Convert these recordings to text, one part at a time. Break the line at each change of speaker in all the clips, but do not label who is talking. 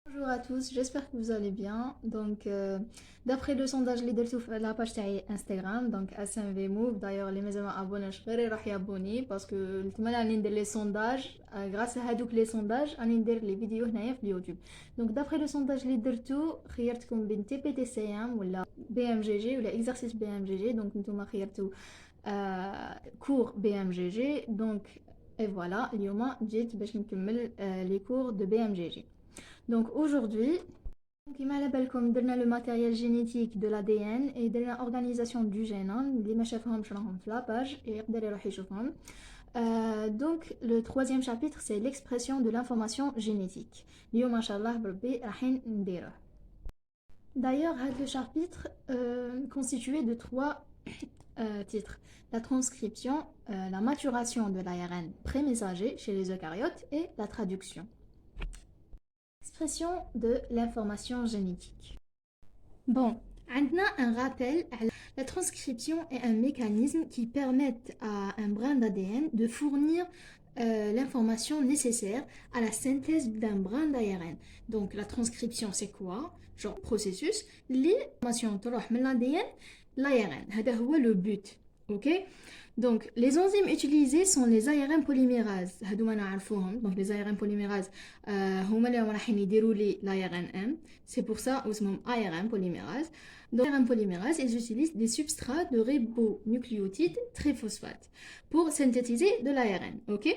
Bonjour à tous, j'espère que vous allez bien. D'après le sondage leader sur la page تاعي Instagram, donc SMV Move, d'ailleurs les مازال ما abonnés غير راح يابوني parce que نتمنى راني ندير les sondages grâce à هادوك les sondages راني ندير les vidéos هنايا في اليوتيوب. Donc d'après le sondage اللي درتو خيرتكم بين TPTCM ولا BMGG ولا exercice BMGG. donc نتوما خيرتو cours BMGG. donc et voilà اليوم جيت باش نكمل les cours de BMGG. Donc aujourd'hui, كما على بالكم درنا le matériel génétique de l'ADN et درنا organisation du génome اللي ما شافهمش راهم في لاباج يقدر يروح يشوفهم. Donc le troisième chapitre c'est l'expression de l'information génétique. اليوم ان شاء الله بربي راحين نديروه. D'ailleurs, le chapitre constitué de trois titres. La transcription, la maturation de l'ARN pré-messager chez les eucaryotes et la traduction. Expression de l'information génétique. Bon, maintenant un rappel. La transcription est un mécanisme qui permet à un brin d'ADN de fournir l'information nécessaire à la synthèse d'un brin d'ARN. Donc la transcription c'est quoi? Genre processus, l'information تروح من l'ADN l'ARN. هذا هو le but. Ok? Donc, les enzymes utilisées sont les ARN polymérases. Donc, les ARN polymérases, l'ARNM. C'est pour ça qu'ils ARN polymérase. Donc, ARN polymérase, ils utilisent des substrats de ribonucléotides triphosphates pour synthétiser de l'ARN. Ok?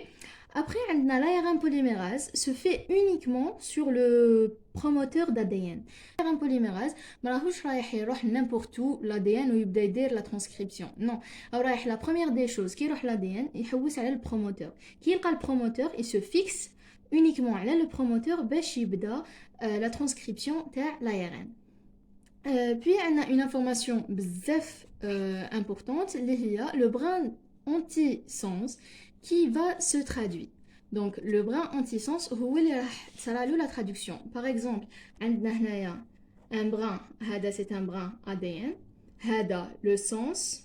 Après, l'ARN polymérase se fait uniquement sur le promoteur d'ADN. L'ARN polymérase, مراهوش رايح يروح n'importe où l'ADN ويبدا يدير la transcription. Non. رايح la première des choses كي يروح l'ADN يحوس على البروموتور. كي يلقى البروموتور il se fixe uniquement على le promoteur باش يبدا la transcription تاع l'ARN. Puis on a une information بزاف importante اللي هي le brin anti-sens qui va se traduire. Donc le brin anti-sens هو اللي راح تصرا له la traduction. Par exemple, عندنا هنايا un brin هذا c'est un brin ADN, هذا le sens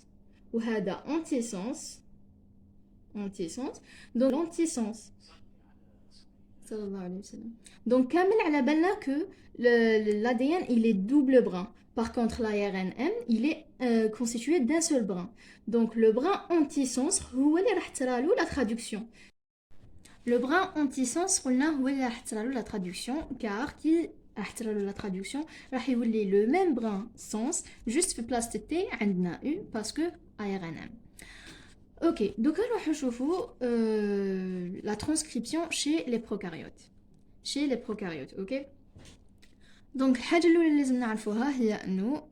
وهذا anti-sens. Donc l'anti-sens. Donc كامل على بالنا que l'ADN il est double brin. Par contre, l'ARNM, il est constitué d'un seul brin. Donc, le brin anti-sens, هو اللي راح تصرا له la traduction. Le brin anti-sens, قلنا هو اللي راح تصرا له la traduction, car qui راح تصرا له la traduction راح يولي le même brin sens, juste في place T عندنا U, parce que ARNM. Ok, donc نروح نشوفوا la transcription chez les prokaryotes. Chez les prokaryotes, ok? Donc, الحاجة الأولى اللي لازم نعرفوها هي إنه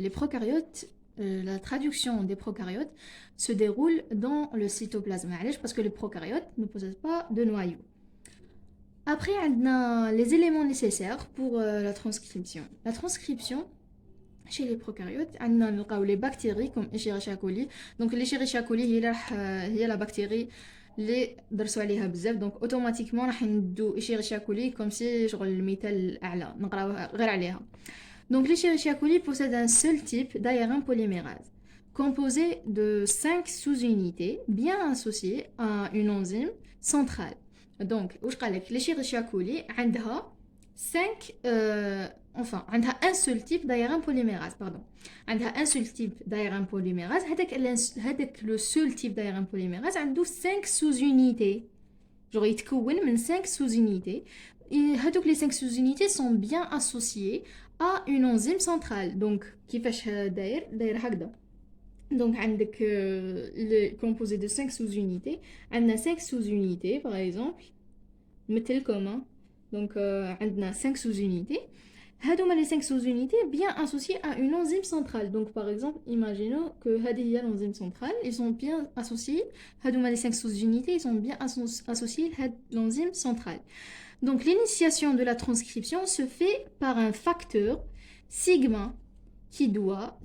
les prokaryotes, la traduction des prokaryotes se déroule dans le cytoplasme. Parce que les prokaryotes ne possèdent pas de noyau. Après, on a les éléments nécessaires pour la transcription. La transcription, chez les prokaryotes, on a les bactéries comme Escherichia coli. Donc, l'Escherichia coli, هي la bactérie اللي درسوا عليها بزاف. دونك اوتوماتيكمون راح ندو ايشيريشيا كولي كوم سي شغل المثال الاعلى نقراوها غير عليها. Donc l'Escherichia coli possède un seul type d'ARN polymérase composé de 5 sous-unités bien associées à une enzyme centrale. Donc واش قال لك l'Escherichia coli عندها 5 enfin عندها un seul type d'ARN polymérase pardon. عندها un seul type d'ARN polymérase هذاك le seul type d'ARN polymérase عنده 5 sous-unités. Genre يتكون من 5 sous-unités. Et les 5 sous-unités sont bien associées à une enzyme centrale. Donc كيفاش داير هكذا. Donc عندك le composé de 5 sous-unités. عندنا 5 sous-unités par exemple. مثل comme donc عندنا 5 sous-unités. Les 5 sous-unités bien associées à une enzyme centrale. Donc par exemple, imaginons que l'enzyme centrale, ils sont bien associés. Les 5 sous-unités, ils sont bien associés à l'enzyme centrale. Donc l'initiation de la transcription se fait par un facteur sigma qui doit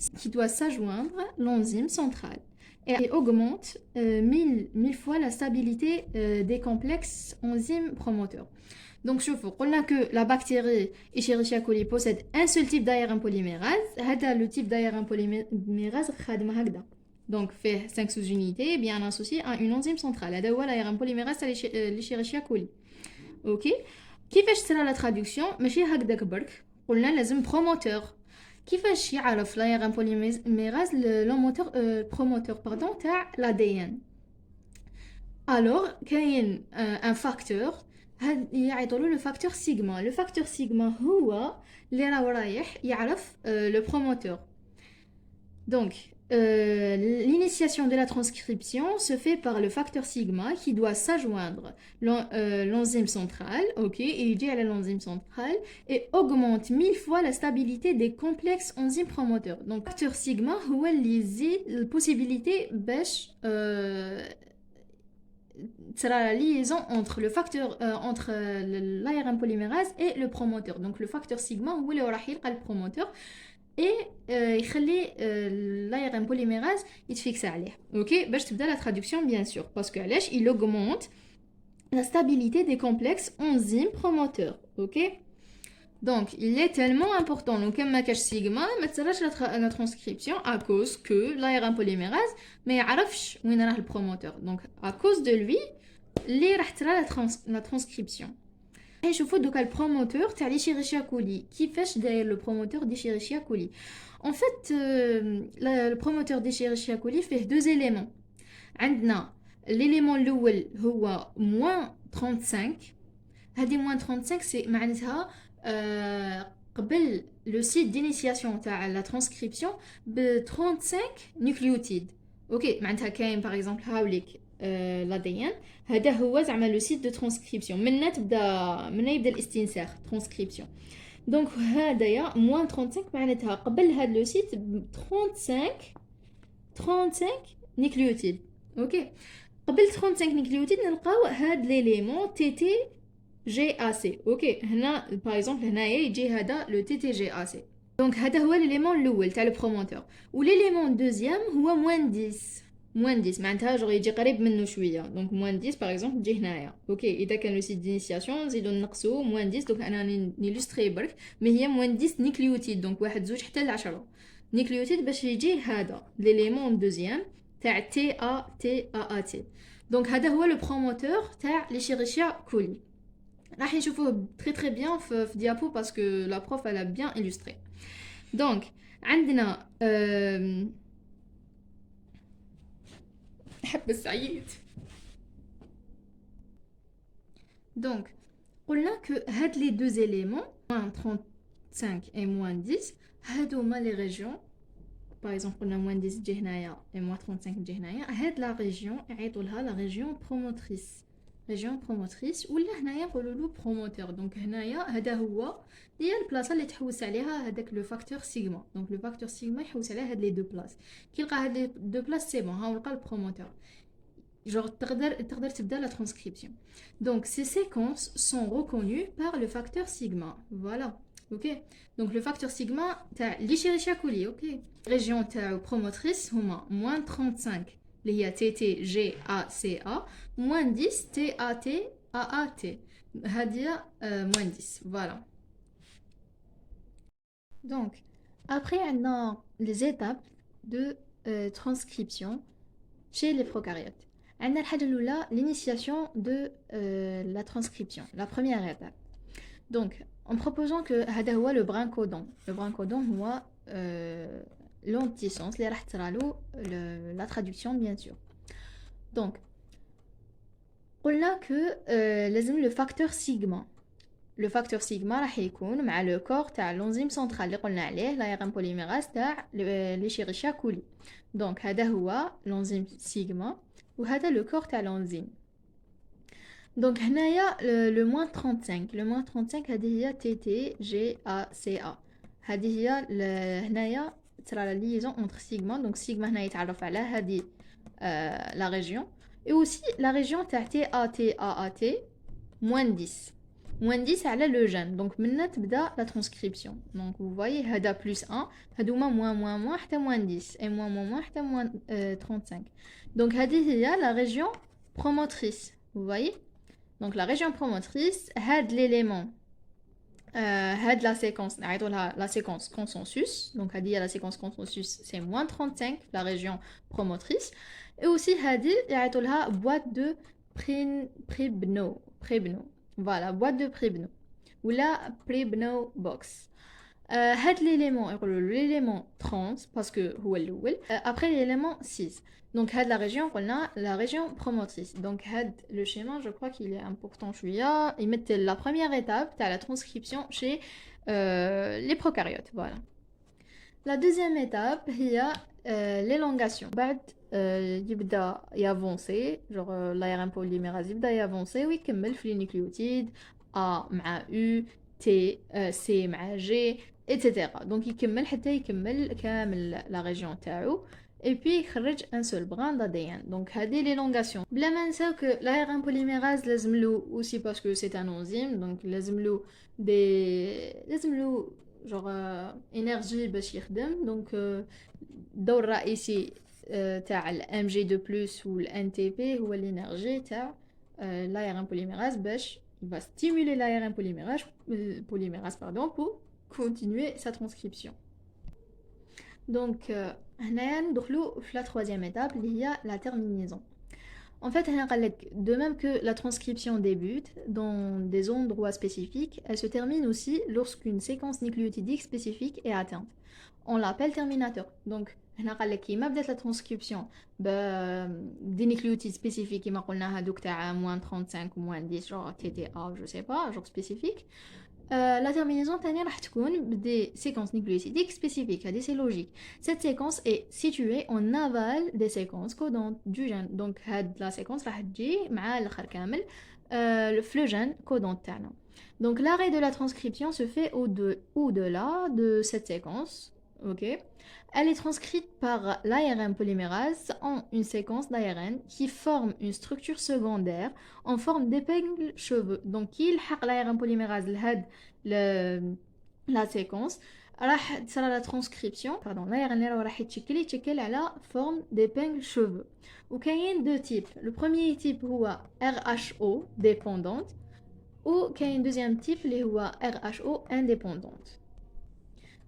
s'adjoindre l'enzyme centrale et augmente 1000 fois la stabilité des complexes enzymes promoteurs. Donc, je vous dis que la bactérie Escherichia coli possède un seul type d'ARN polymérase. Le type d'ARN polymérase donc fait 5 sous-unités bien associées à une enzyme centrale. C'est l'ARN polymérase l'Escherichia coli. Ok. كيفاش تصرا لا ترادكسيون؟ ماشي هكذاك برك، قلنا لازم بروموتور. كيفاش يعرف لاير بوليميراز لو موتور بروموتور باردون تاع l'ADN؟ الوغ كاين ان فاكتور هاد يعيطولو لو فاكتور سيغما. لو فاكتور سيغما هو اللي رايح يعرف لو بروموتور. Donc, l'initiation de la transcription se fait par le facteur sigma qui doit s'adjoindre l'enzyme centrale, ok, et il dit à l'enzyme centrale et augmente 1000 fois la stabilité des complexes enzymes promoteurs. Donc, le facteur sigma هو اللي يزيد البوسيبيليتي باش sera la liaison entre le facteur entre l'ARN polymérase et le promoteur. Donc, le facteur sigma هو اللي راح يلقى le promoteur et يخلي l'ARN polymérase يتفيكس عليه. OK, باش تبدا la traduction bien sûr parce que علاش il augmente la stabilité des complexes enzymes promoteurs. OK, donc il est tellement important donc كما كاش سيغما ما تصراش la transcription à cause que l'ARN polymérase ما يعرفش وين راه البروموتور. donc à cause de lui اللي راح ترى la transcription. نشوفوا دوكا البروموتور تاع ليشيريشيا كولي. كيفاش داير لو بروموتور ديشيريشيا كولي؟ ان فيت لو بروموتور ديشيريشيا كولي فيه دو زيليمون. عندنا ليليمون الاول هو -35. هذه -35 سي معناتها قبل لو سيت دينيسياسيون تاع لا ترانسكريبسيون ب 35 نيوكليوتيد. اوكي معناتها كاين باغ اكزومبل هاوليك l'ADN هذا هو زعما لو سيت دو ترانسكريبسيون منا يبدا الاستنساخ ترانسكريبسيون. دونك هذايا -35 معناتها قبل هذا لو سيت 35 نيكليوتيد. اوكي قبل 35 نيكليوتيد نلقاو هاد ليليمون تي تي جي ا سي. اوكي هنا باغ اكزومبل هنايا يجي هذا لو تي تي جي ا سي. دونك هذا هو ليليمون الاول تاع البروموتور. وليليمون دوزيام هو -10 معناتها جوغ يجي قريب منه شويه. دونك -10 باغ اكزومبل تجي هنايا. اوكي اذا كان لو سيت دينيسياسيون نزيدو نقصو -10. دونك انا نيلوستري برك مي هي -10 نيكليوتيد. دونك 1 2 حتى ل 10 نيكليوتيد باش يجي هذا ليليمون دوزيام تاع تي ا تي. دونك هذا هو لو بروموتور تاع ليشيريشيا كولي. راح نشوفوه تري بيان في ديابو باسكو لا بروف elle a bien illustré. دونك عندنا حب السعيد. Donc, قلنا que هاد les deux éléments, -35 et -10, هادوما les régions. Par exemple, قلنا -10 تجي هنايا et -35 تجي هنايا. هاد la région يعيطوا لها la région promotrice. région promotrice ولا هنايا نقولوا له promoteur. Donc هنايا هذا هو هي البلاصه اللي تحوس عليها هذاك لو فاكتور سيغما. دونك لو فاكتور سيغما يحوس على هاد لي دو بلاص. كي يلقى هاد لي دو بلاص سي بون ها لقى البروموتور genre تقدر تبدا la transcription. Donc ces séquences sont reconnues par le facteur sigma. Voilà. OK. Donc le facteur sigma تاع ليشيريشيا كولي. OK. région تاع promotrice هما -35 اللي هي تي تي جي ا سي ا -10 تي ا تي ا تي. هذه -10. Voilà. Donc après on a les étapes de transcription chez les prokaryotes. عندنا الحاجة الأولى l'initiation de la transcription, la première étape. Donc en proposant que هذا هو le brin codon. Le brin codon هو l'antisens اللي راح تصرالو la traduction bien sûr. Donc قلنا que لازم le facteur sigma. Le facteur sigma راح يكون مع le corps تاع l'enzyme centrale اللي قلنا عليه l'ARN polymérase تاع l'Escherichia coli. Donc هذا هو l'enzyme sigma وهذا le corps تاع l'enzyme. Donc هنايا le -35 هذه هي تي تي جي ا سي ا. هذه هي هنايا ترى la liaison entre sigma. Donc sigma هنا يتعرف على هذه la région et aussi la région تاع تي ا تي ا تي -10 على لو جين. دونك منا تبدا لا ترانسكريبسيون. دونك vous voyez هذا بلس 1 هادوما موان حتى -10 اي موان حتى -35. دونك هذه هي لا ريجيون promotrice. vous voyez. Donc la région promotrice هاد l'élément هاد لا séquence نعيطوا لها لا séquence consensus. donc هذه هي لا séquence consensus c'est -35 la région promotrice. et aussi هذه يعيطوا لها boîte de Pribnow. Voilà, boîte de Pribnow. ولا بريبنو بوكس. هاد l'élément يقولوا l'élément trans parce que هو الاول. après l'élément 6. donc هاد la région قلنا la région promotrice. donc هاد le schéma je crois qu'il est important شويه يمثل la première étape تاع la transcription chez les prokaryotes. voilà. la deuxième étape هي l'élongation. بعد يبدا يافونسي genre l'ARN polymérase يبدا يافونسي ويكمل في les nucléotides A مع U T C مع G etc. donc يكمل حتى يكمل كامل la région تاعو et puis يخرج un seul brin d'ADN. donc هذه l'élongation. بلا ما نساو que l'ARN polymérase لازملو aussi parce que c'est un enzyme donc لازملو genre énergie باش يخدم. donc الدور الرئيسي تاع ال MG2+ و ال NTP هو l'énergie تاع l'ARN polymérase باش il va stimuler l'ARN polymérase pour continuer sa transcription. donc هنايا ندخلو في la troisième étape اللي هي la terminaison. En fait, de même que la transcription débute dans des endroits spécifiques, elle se termine aussi lorsqu'une séquence nucléotidique spécifique est atteinte. On l'appelle terminateur. Donc, كيما بدات la transcription des nucléotides spécifiques كيما قلنا هذوك تاع -35 ou -10 genre TTA je sais pas genre spécifique. La terminaison تانية راح تكون des séquences nucléotidiques spécifiques. c'est logique. Cette séquence est située en aval des séquences codantes du gène. donc la séquence راح تجي مع الاخر كامل le gène codant تاعنا. donc l'arrêt de la transcription se fait au-delà de cette séquence. ok. Elle est transcrite par l'ARN polymérase en une séquence d'ARN qui forme une structure secondaire en forme d'épingle cheveux. donc يلحق l'ARN polymérase la séquence راح تصير la transcription l'ARN اللي راح يتشكل على forme d'épingle cheveux. وكاين deux types. le premier type هو RHO dépendante وكاين deuxième type اللي هو RHO indépendante.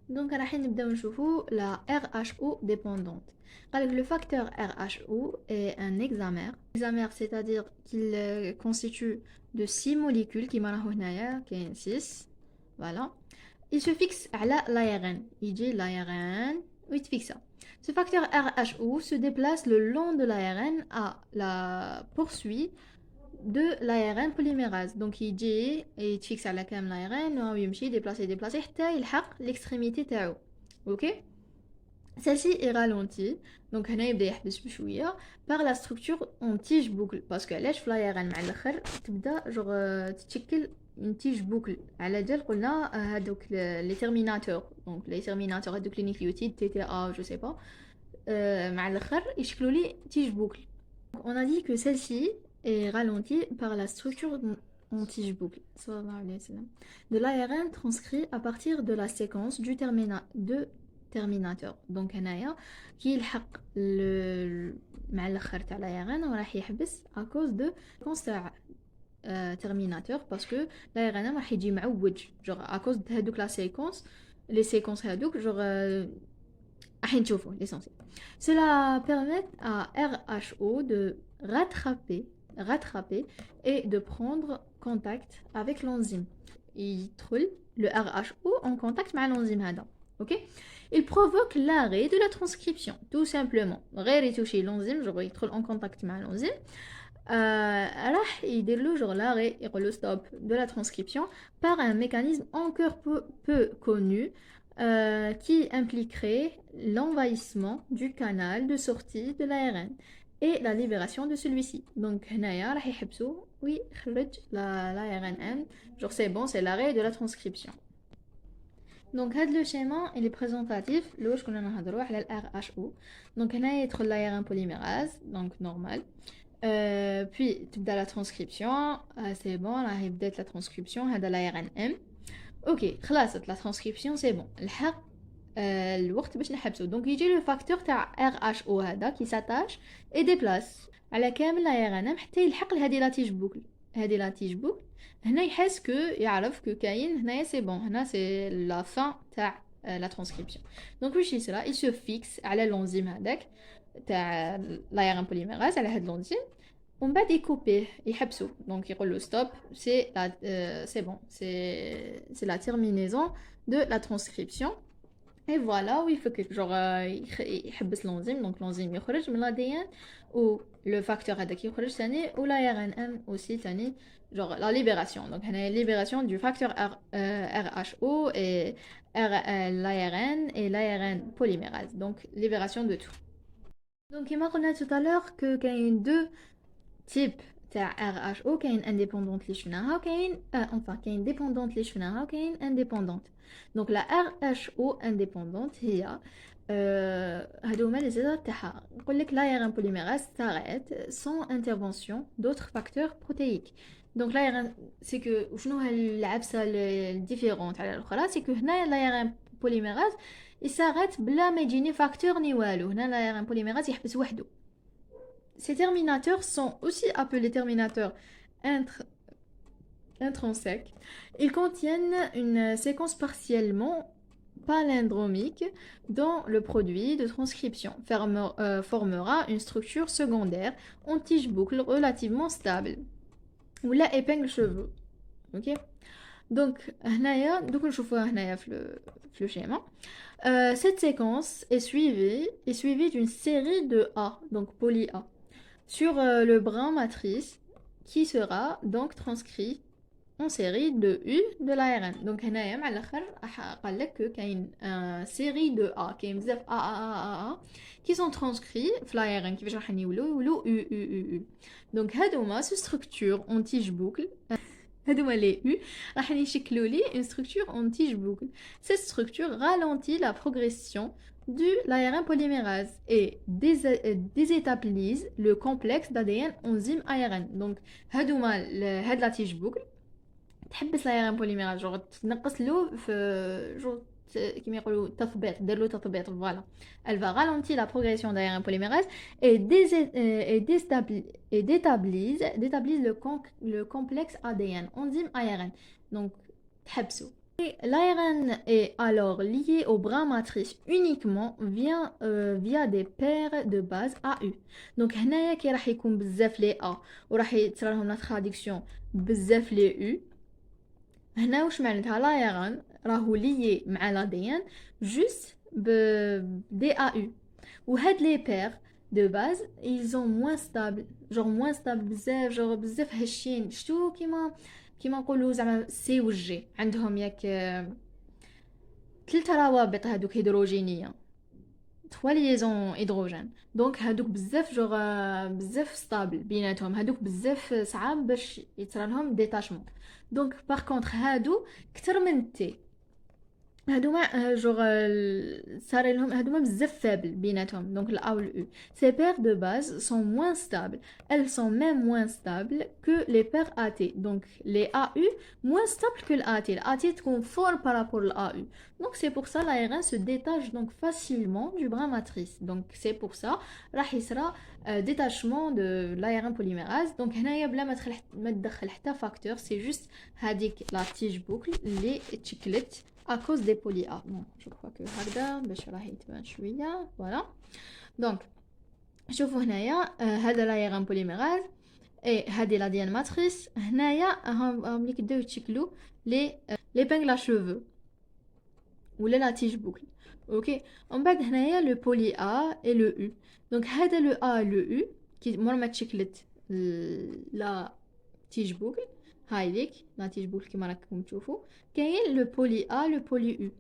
donc راح نبداو نشوفوا la RHO dépendante. le facteur RHO est un hexamère, c'est-à-dire qu'il constitue de 6 molécules qui راهو هنايا كاين 6. voilà. il se fixe على l'ARN. يجي l'ARN ويتفيكسا. ce facteur RHO se déplace le long de l'ARN à la poursuite de l'ARN polymérase. donc يجي يتفيكس على كامل l'ARN ويمشي déplacer حتى يلحق l'extrémité تاعو. ok. celle-ci est ralentie. donc هنا يبدا يحبس بشويه par la structure en tige boucle parce que علاش في l'ARN مع الاخر تبدا تتشكل une tige boucle على جال قلنا هذوك les terminateurs. donc les terminateurs هذوك les nucléotides TTA je sais pas مع الاخر يشكلوا لي tige boucle. on a dit que celle-ci est ralentie par la structure en tige boucle de l'ARN transcrit à partir de la séquence du terminateur. donc هنايا كي يلحق مع الاخر تاع l'ARN وراح يحبس à cause de séquence تاع terminateur parce que l'ARN راح يجي معوج genre à cause de هذوك la séquence les séquences هذوك genre راح نشوفوا l'essentiel. cela permet à RHO de rattraper et de prendre contact avec l'enzyme. يدخل le RHO en contact مع l'enzyme هذا. ok. il provoque l'arrêt de la transcription tout simplement. غير يتوشي l'enzyme genre يدخل en contact مع l'enzyme راح يدير له genre l'arrêt يقول له stop de la transcription par un mécanisme encore peu connu qui impliquerait l'envahissement du canal de sortie de l'ARN et la libération de celui-ci. donc هنايا راح يحبسوا ويخرج l'ARN. genre c'est bon, c'est l'arrêt de la transcription. donc هذا le schéma il est présentatif لواش كنا نهضروا على ال RHO. donc هنا يدخل l'ARN polymérase donc normal. puis تبدا la transcription. c'est bon راح بدات la transcription. هذا l'ARN M. ok خلاصت la transcription c'est bon. الحق الوقت باش نحبسو. donc يجي le facteur تاع RHO هذا qui s'attache et déplace على كامل l'ARN حتى يلحق لهذه لا تيج بوكل. هذه لا تيج بوكل هنا يحس كو يعرف كو كاين هنايا سي بون هنا سي لا فان تاع لا ترانسكريبسيون. دونك واش يصرا il se fixe على l'enzyme هذاك تاع l'ARN polymérase على هاد l'enzyme On va découper, يحبسوا. Donc il le stop, c'est bon, c'est la terminaison de la transcription. Et voilà, oui, il faut que genre يحبس l'enzyme, donc l'enzyme يخرج من l'ADN ou le facteur هذاك يخرج ثاني ou l'ARNM aussi ثاني, genre la libération. Donc هنا libération du facteur RHO et l'ARN et l'ARN polymérase. Donc libération de tout. Donc il m'a dit tout à l'heure que qu'il y a deux types تاع RHO, كاين indépendante اللي شفناها وكاين enfin كاين dépendante اللي شفناها وكاين indépendante. Donc la RHO indépendante هي هادو هما لي زيتاب تاعها. نقول لك l'ARN polymérase s'arrête sans intervention d'autres facteurs protéiques. Donc l'ARN c'est que شنو هالعبسه الديفيرونت على الاخرى, c'est que هنا l'ARN polymérase il s'arrête بلا ما يجيني فاكتور ني والو. هنا l'ARN polymérase يحبس وحده. Ces terminateurs sont aussi appelés terminateurs intrinsèques. Ils contiennent une séquence partiellement palindromique dont le produit de transcription formera une structure secondaire en tige-boucle relativement stable ou la épingle cheveux. Ok. Donc, le schéma. Cette séquence est suivie d'une série de A, donc poly A, sur le brin matrice qui sera donc transcrit en série de U de l'ARN. Donc هنايا مع الاخر قال لك que كاين série de A, كاين بزاف A qui sont transcrits في l'ARN كيفاش راح يولوا U. Donc هادوما ce structure en tige boucle, هادوما les U راح يشكلوا لي une structure en tige boucle. Cette structure ralentit la progression de l'ARN polymérase et désétablise le complexe d'ADN enzyme ARN. Donc هاد la tige boucle تحبس l'ARN polymérase, genre تنقص له في genre كيما يقولوا تثبيط, دير له تثبيط, voilà. Elle va ralentir la progression d'ARN polymérase et déstabilise le complexe ADN enzyme ARN. Donc تحبسه. L'ARN est alors lié au brin matrice uniquement via des paires de bases AU. Donc هنايا كي راح يكون بزاف لي A وراح يتصرى لهم لا traduction بزاف لي U, هنا واش معناتها l'ARN راهو lié مع l'ADN juste des AU. وهاد les paires de base ils sont moins stables, genre moins stables بزاف هشين. شتو كيما نقولوا زعما سي و جي عندهم ياك ثلاثه روابط هذوك هيدروجينيه, 3 liaisons hydrogène. دونك هذوك بزاف بزاف ستابل بيناتهم, هذوك بزاف صعاب باش يصرى لهم ديتاشمون. دونك باغ كونطخ هادو كتر من تي, هادوما جوغ صار لهم هادوما بزاف فابل بيناتهم. دونك ال A ou le U. Ces paires de base sont moins stables. Elles sont même moins stables que les paires AT. Donc les AU moins stables que l'AT. L'AT تكون fort par rapport à l'AU. Donc c'est pour ça l'ARN se détache donc facilement du brin matrice. Donc c'est pour ça راح يصرى détachement de l'ARN polymérase. Donc هنايا بلا ما تدخل حتى فاكتور, c'est juste هذيك la tige boucle اللي تشكلت à cause des poly A. Bon, je crois que هكذا باش راح يتبان شويه. Voilà. Donc شوفوا هنايا هذا l'ARN polymérase et هذه la DNA matrice. هنايا هم ليك يبداو يتشكلوا les épingles à cheveux ولا la tige boucle. OK. En بعد هنايا le poly A et le U. Donc هذا le A et le U qui مور ما تشكلت la tige boucle, هايديك لا تيج بوكل كيما راكم تشوفوا, كاين لو بولي A لو بولي U.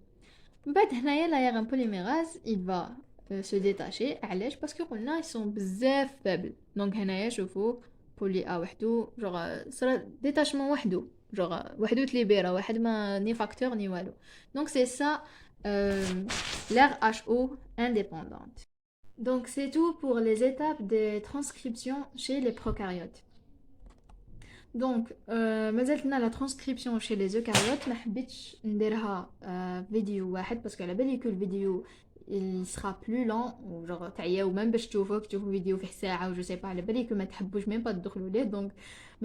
من بعد هنايا l'ARN polymérase il va se détacher. علاش؟ باسكو قلنا ils sont بزاف فابل. دونك هنايا شوفوا بولي A وحدو جوغ صرا ديتاشمون وحدو, جوغ وحدو تليبيرا, واحد ما ني فاكتور ني والو. دونك سي سا l'RHO indépendante. Donc c'est tout pour les étapes des transcriptions chez les prokaryotes. Donc مازالتنا la transcription chez les eucaryotes. ما حبيتش نديرها فيديو واحد باسكو على بالي كل فيديو il sera plus lent ou genre تعياو même باش تشوفوا فيديو فيه ساعه و جو سي با, على بالي ما تحبوش ميم با تدخلوا ليه. دونك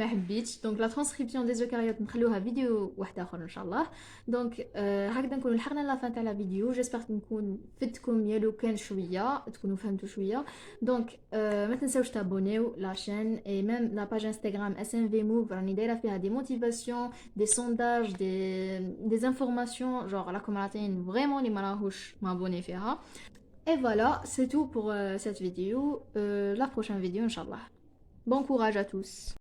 ما حبيتش دونك لا ترانسكريبسيون دي زوكاريوت نخلوها فيديو واحد اخر ان شاء الله. دونك هكذا نكون لحقنا لا فان تاع لا فيديو. جيسبر نكون فدتكم يا لو كان شويه تكونوا فهمتوا شويه. دونك ما تنساوش تابونيو لا شين اي ميم لا باج انستغرام اس ام في موف راني دايره فيها دي موتيفاسيون دي سونداج دي انفورماسيون جونغ راكم عاطين فريمون اللي ما راهوش مابوني فيها. Et voilà, c'est tout pour cette vidéo. La prochaine vidéo, Inch'Allah. Bon courage à tous.